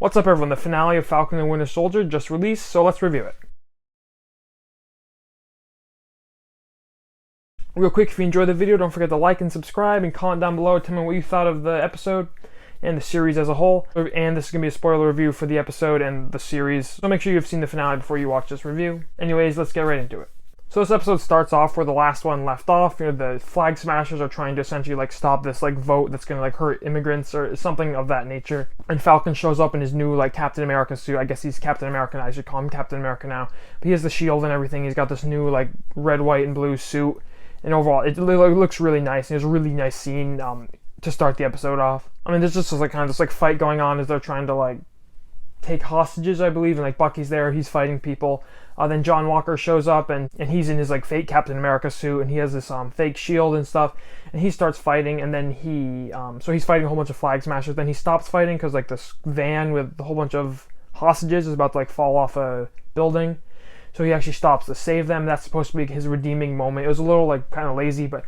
What's up, everyone? The finale of Falcon and Winter Soldier just released, so let's review it. Real quick, if you enjoyed the video, don't forget to like and subscribe and comment down below, tell me what you thought of the episode and the series as a whole. And this is going to be a spoiler review for the episode and the series, so make sure you've seen the finale before you watch this review. Anyways, let's get right into it. So this episode starts off where the last one left off. The flag smashers are trying to essentially stop this vote that's gonna hurt immigrants or something of that nature. And Falcon shows up in his new Captain America suit. I guess he's Captain America. I should call him Captain America now. But he has the shield and everything. He's got this new red, white, and blue suit. And overall, it looks really nice. And it's a really nice scene to start the episode off. I mean, there's just this fight going on as they're trying to take hostages, I believe, and Bucky's there, he's fighting people. Then John Walker shows up and he's in his fake Captain America suit, and he has this fake shield and stuff, and he starts fighting. And then so he's fighting a whole bunch of flag smashers. Then he stops fighting because this van with a whole bunch of hostages is about to fall off a building, so he actually stops to save them. That's supposed to be his redeeming moment. It was a little kind of lazy, but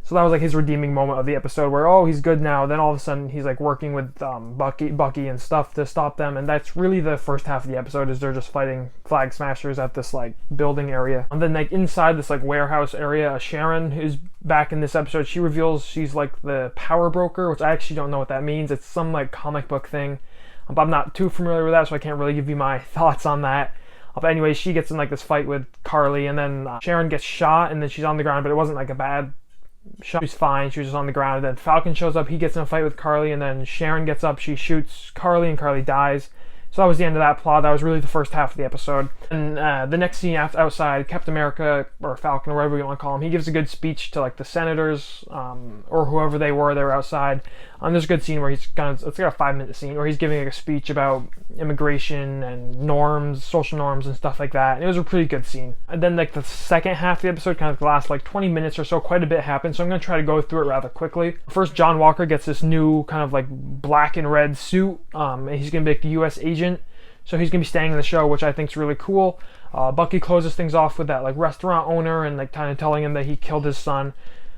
so that was his redeeming moment of the episode, where he's good now. Then all of a sudden he's working with Bucky and stuff to stop them, and that's really the first half of the episode, is they're just fighting flag smashers at this building area. And then inside this warehouse area, Sharon, who's back in this episode, she reveals she's the power broker, which I actually don't know what that means. It's some comic book thing, but I'm not too familiar with that, so I can't really give you my thoughts on that. But anyway, she gets in this fight with Carly, and then Sharon gets shot, and then she's on the ground, but it wasn't a bad shot. She's fine, she was just on the ground. And then Falcon shows up, he gets in a fight with Carly, and then Sharon gets up, she shoots Carly, and Carly dies. So that was the end of that plot. That was really the first half of the episode. And the next scene outside, Captain America, or Falcon, or whatever you want to call him, he gives a good speech to the senators, or whoever they were outside. There's a good scene where he's it's a 5-minute scene where he's giving a speech about immigration and norms, social norms and stuff like that. And it was a pretty good scene. And then the second half of the episode, the last 20 minutes or so, quite a bit happened, so I'm going to try to go through it rather quickly. First, John Walker gets this new black and red suit, and he's going to be the U.S. agent. So he's going to be staying in the show, which I think is really cool. Bucky closes things off with that restaurant owner and kind of telling him that he killed his son.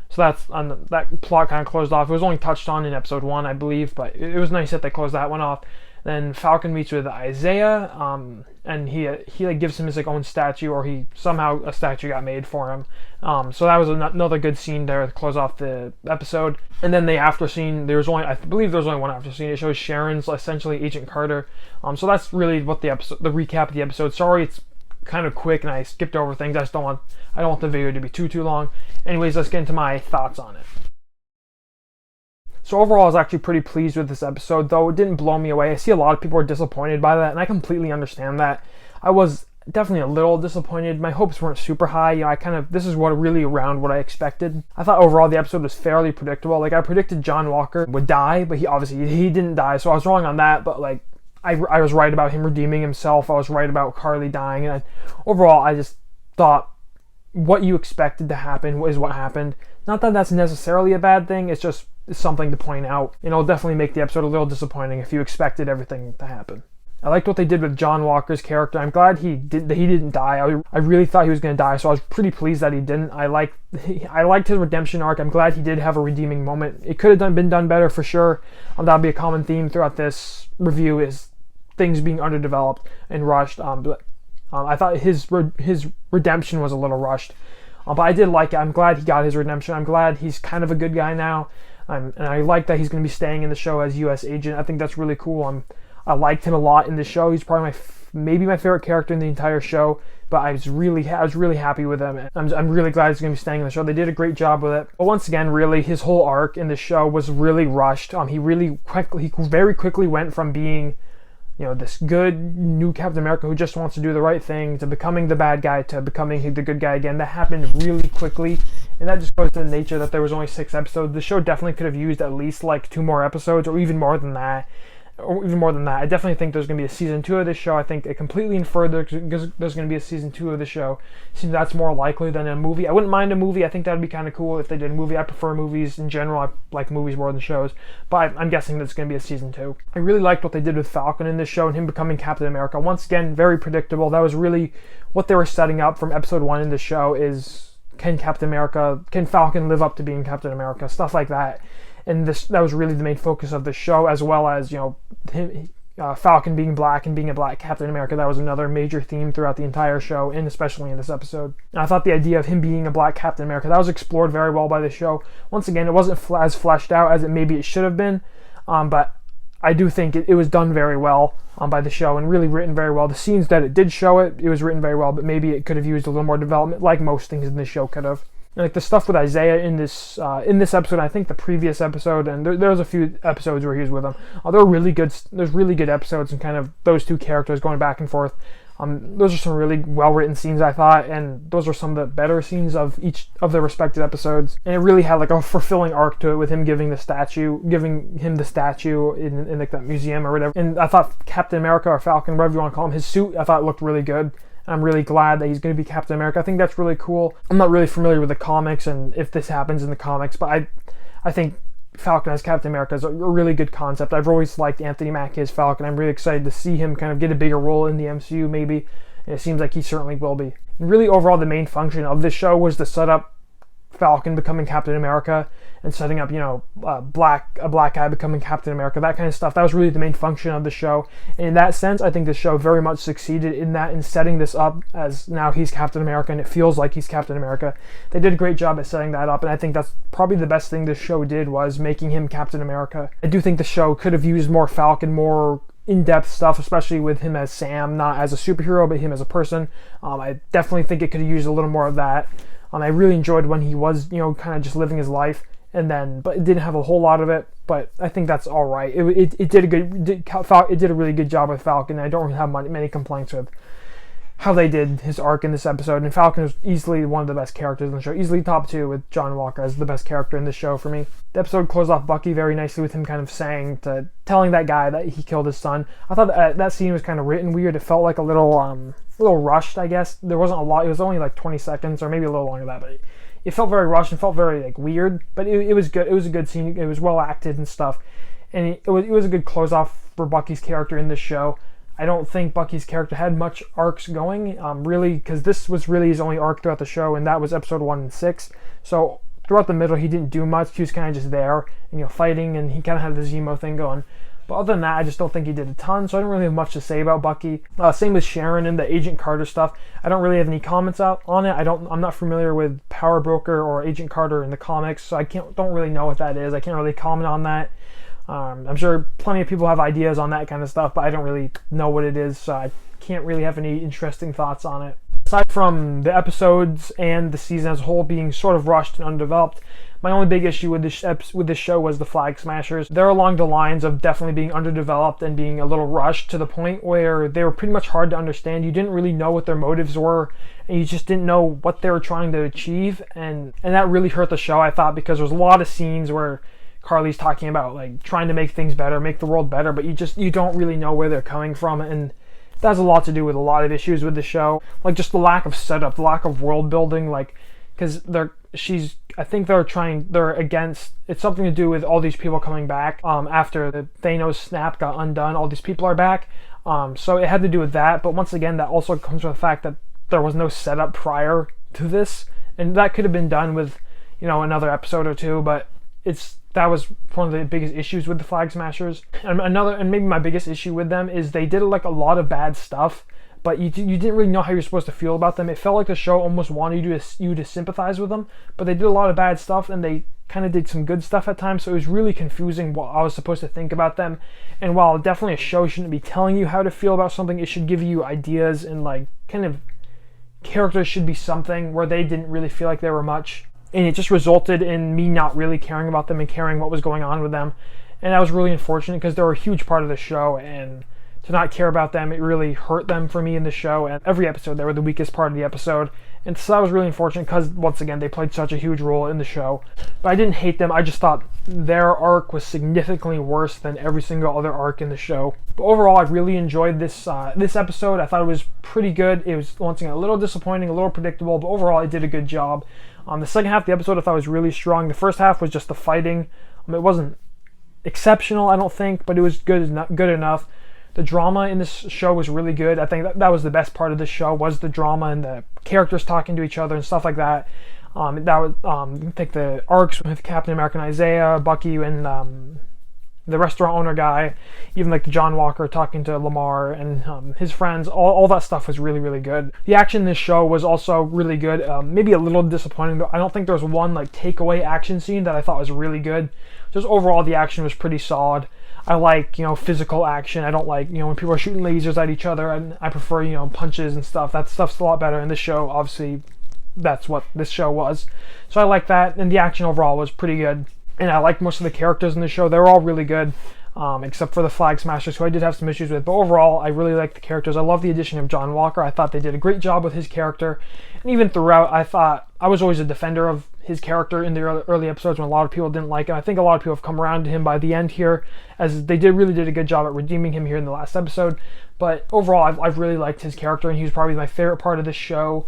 So that's that plot kind of closed off. It was only touched on in episode 1, I believe, but it was nice that they closed that one off. Then Falcon meets with Isaiah, and he gives him his own statue, or somehow a statue got made for him. So that was another good scene there to close off the episode. And then the after scene, I believe there was only one after scene. It shows Sharon's essentially Agent Carter. So that's really what the recap of the episode. Sorry, it's kind of quick and I skipped over things. I don't want the video to be too long. Anyways, let's get into my thoughts on it. So overall, I was actually pretty pleased with this episode, though it didn't blow me away. I see a lot of people are disappointed by that, and I completely understand that. I was definitely a little disappointed. My hopes weren't super high. This is really around what I expected. I thought overall the episode was fairly predictable. I predicted John Walker would die, but he didn't die, so I was wrong on that. But I was right about him redeeming himself. I was right about Carly dying, and overall, I just thought what you expected to happen is what happened. Not that that's necessarily a bad thing. It's just something to point out. It'll definitely make the episode a little disappointing if you expected everything to happen. I liked what they did with John Walker's character. I'm glad he didn't die. I really thought he was going to die, so I was pretty pleased that he didn't. I liked his redemption arc. I'm glad he did have a redeeming moment. It could have been done better for sure. That'll be a common theme throughout this review, is things being underdeveloped and rushed. But I thought his redemption was a little rushed. But I did like it. I'm glad he got his redemption. I'm glad he's kind of a good guy now. And I like that he's going to be staying in the show as U.S. agent. I think that's really cool. I liked him a lot in the show. He's probably maybe my favorite character in the entire show. But I was really happy with him. I'm really glad he's going to be staying in the show. They did a great job with it. But once again, really, his whole arc in the show was really rushed. He very quickly went from being this good new Captain America who just wants to do the right thing, to becoming the bad guy, to becoming the good guy again. That happened really quickly, and that just goes to the nature that there was only 6 episodes. The show definitely could have used at least 2 more episodes, or even more than that. I definitely think there's going to be a season 2 of this show. I think it completely inferred there's going to be a season 2 of the show. Seems that's more likely than a movie. I wouldn't mind a movie. I think that would be kind of cool if they did a movie. I prefer movies in general. I like movies more than shows. But I'm guessing that's going to be a season 2. I really liked what they did with Falcon in this show and him becoming Captain America. Once again, very predictable. That was really what they were setting up from episode 1 in the show, is can Falcon live up to being Captain America? Stuff like that. And that was really the main focus of the show, as well as, him Falcon being black and being a black Captain America. That was another major theme throughout the entire show, and especially in this episode. And I thought the idea of him being a black Captain America, that was explored very well by the show. Once again, it wasn't as fleshed out as maybe it should have been, but I do think it was done very well by the show, and really written very well. The scenes that it did show it was written very well, but maybe it could have used a little more development, like most things in the show could have. Like the stuff with Isaiah in this episode, I think the previous episode, and there was a few episodes where he was with him. There were really good. There's really good episodes, and kind of those two characters going back and forth. Those are some really well written scenes, I thought, and those are some of the better scenes of each of the respective episodes. And it really had like a fulfilling arc to it, with him giving him the statue in like that museum or whatever. And I thought Captain America or Falcon, whatever you want to call him, his suit I thought looked really good. I'm really glad that he's going to be Captain America. I think that's really cool. I'm not really familiar with the comics and if this happens in the comics, but I think Falcon as Captain America is a really good concept. I've always liked Anthony Mackie as Falcon. I'm really excited to see him kind of get a bigger role in the MCU maybe, and it seems like he certainly will be. And really overall the main function of this show was to set up Falcon becoming Captain America and setting up, a black guy becoming Captain America, that kind of stuff. That was really the main function of the show. And in that sense, I think the show very much succeeded in that, in setting this up as now he's Captain America and it feels like he's Captain America. They did a great job at setting that up, and I think that's probably the best thing this show did, was making him Captain America. I do think the show could have used more Falcon, more in-depth stuff, especially with him as Sam, not as a superhero, but him as a person. I definitely think it could have used a little more of that. I really enjoyed when he was, kind of just living his life, but it didn't have a whole lot of it. But I think that's all right. It did a really good job with Falcon. I don't really have many complaints with how they did his arc in this episode. And Falcon was easily one of the best characters in the show, easily top 2 with John Walker as the best character in the show for me. The episode closed off Bucky very nicely with him kind of telling that guy that he killed his son. I thought that scene was kind of written weird. It felt like a little rushed, I guess. There wasn't a lot. It was only like 20 seconds or maybe a little longer than that, but it felt very rushed and felt very like weird. But it was good. It was a good scene. It was well acted and stuff, and it was a good close off for Bucky's character in this show. I don't think Bucky's character had much arcs going, really, because this was really his only arc throughout the show, and that was episode 1 and 6. So throughout the middle, he didn't do much. He was kind of just there and fighting, and he kind of had the Zemo thing going. But other than that, I just don't think he did a ton, so I don't really have much to say about Bucky. Same with Sharon and the Agent Carter stuff. I don't really have any comments out on it. I'm not familiar with Power Broker or Agent Carter in the comics, so I don't really know what that is. I can't really comment on that. I'm sure plenty of people have ideas on that kind of stuff, but I don't really know what it is, so I can't really have any interesting thoughts on it. Aside from the episodes and the season as a whole being sort of rushed and undeveloped, my only big issue with this show was the Flag Smashers. They're along the lines of definitely being underdeveloped and being a little rushed, to the point where they were pretty much hard to understand. You didn't really know what their motives were, and you just didn't know what they were trying to achieve, and that really hurt the show, I thought, because there's a lot of scenes where Carly's talking about like trying to make things better, make the world better, but you don't really know where they're coming from, and that has a lot to do with a lot of issues with the show, like just the lack of setup, the lack of world building, like because I think they're against, it's something to do with all these people coming back after the Thanos snap got undone. All these people are back, so it had to do with that. But once again, that also comes from the fact that there was no setup prior to this, and that could have been done with another episode or two, but that was one of the biggest issues with the Flag Smashers. And maybe my biggest issue with them is they did like a lot of bad stuff, but you didn't really know how you're supposed to feel about them. It felt like the show almost wanted you to sympathize with them, but they did a lot of bad stuff, and they kind of did some good stuff at times, so it was really confusing what I was supposed to think about them. And while definitely a show shouldn't be telling you how to feel about something, it should give you ideas, and like kind of characters should be something where they didn't really feel like they were much. And it just resulted in me not really caring about them and caring what was going on with them. And that was really unfortunate, because they were a huge part of the show, and to not care about them, it really hurt them for me in the show. And every episode, they were the weakest part of the episode. And so that was really unfortunate, because once again, they played such a huge role in the show. But I didn't hate them. I just thought their arc was significantly worse than every single other arc in the show. But overall, I really enjoyed this episode. I thought it was pretty good. It was, once again, a little disappointing, a little predictable, but overall, it did a good job. The second half of the episode I thought was really strong. The first half was just the fighting. It wasn't exceptional, I don't think, but it was good enough. The drama in this show was really good. I think that was the best part of the show, was the drama and the characters talking to each other and stuff like that. I think the arcs with Captain America and Isaiah, Bucky and the restaurant owner guy, even like the John Walker talking to Lamar and his friends, all that stuff was really, really good. The action in this show was also really good. Maybe a little disappointing, though. I don't think there was one like takeaway action scene that I thought was really good. Just overall, the action was pretty solid. I like, physical action. I don't like, when people are shooting lasers at each other, and I prefer, punches and stuff. That stuff's a lot better in this show. Obviously, that's what this show was. So I like that, and the action overall was pretty good. And I liked most of the characters in the show. They were all really good, except for the Flag Smashers, who I did have some issues with. But overall, I really liked the characters. I love the addition of John Walker. I thought they did a great job with his character. And even throughout, I thought I was always a defender of his character in the early episodes when a lot of people didn't like him. I think a lot of people have come around to him by the end here, as they really did a good job at redeeming him here in the last episode. But overall, I've really liked his character, and he was probably my favorite part of this show.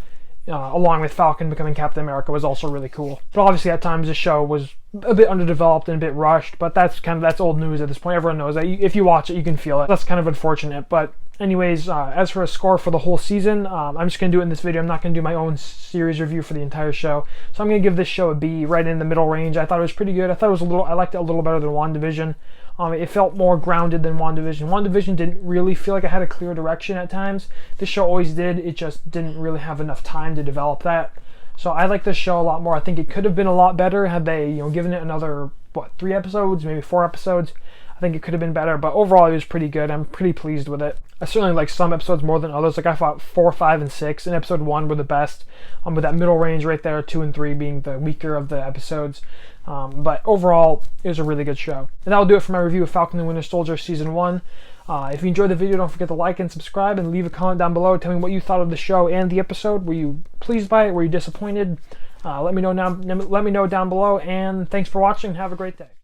Along with Falcon becoming Captain America was also really cool. But obviously at times the show was a bit underdeveloped and a bit rushed, but that's old news at this point. Everyone knows that. If you watch it, you can feel it. That's kind of unfortunate. But anyways, as for a score for the whole season, I'm just going to do it in this video. I'm not going to do my own series review for the entire show. So I'm going to give this show a B, right in the middle range. I thought it was pretty good. I liked it a little better than WandaVision. It felt more grounded than WandaVision. WandaVision didn't really feel like it had a clear direction at times. This show always did. It just didn't really have enough time to develop that. So I like this show a lot more. I think it could have been a lot better had they, given it another, 3 episodes, maybe 4 episodes. I think it could have been better, but overall it was pretty good. I'm pretty pleased with it. I certainly like some episodes more than others. Like I thought 4, 5, and 6 in episode 1 were the best, with that middle range right there, 2 and 3 being the weaker of the episodes. But overall, it was a really good show. And that'll do it for my review of Falcon and Winter Soldier Season 1. If you enjoyed the video, don't forget to like and subscribe, and leave a comment down below. Tell me what you thought of the show and the episode. Were you pleased by it? Were you disappointed? Let me know down below, and thanks for watching. Have a great day.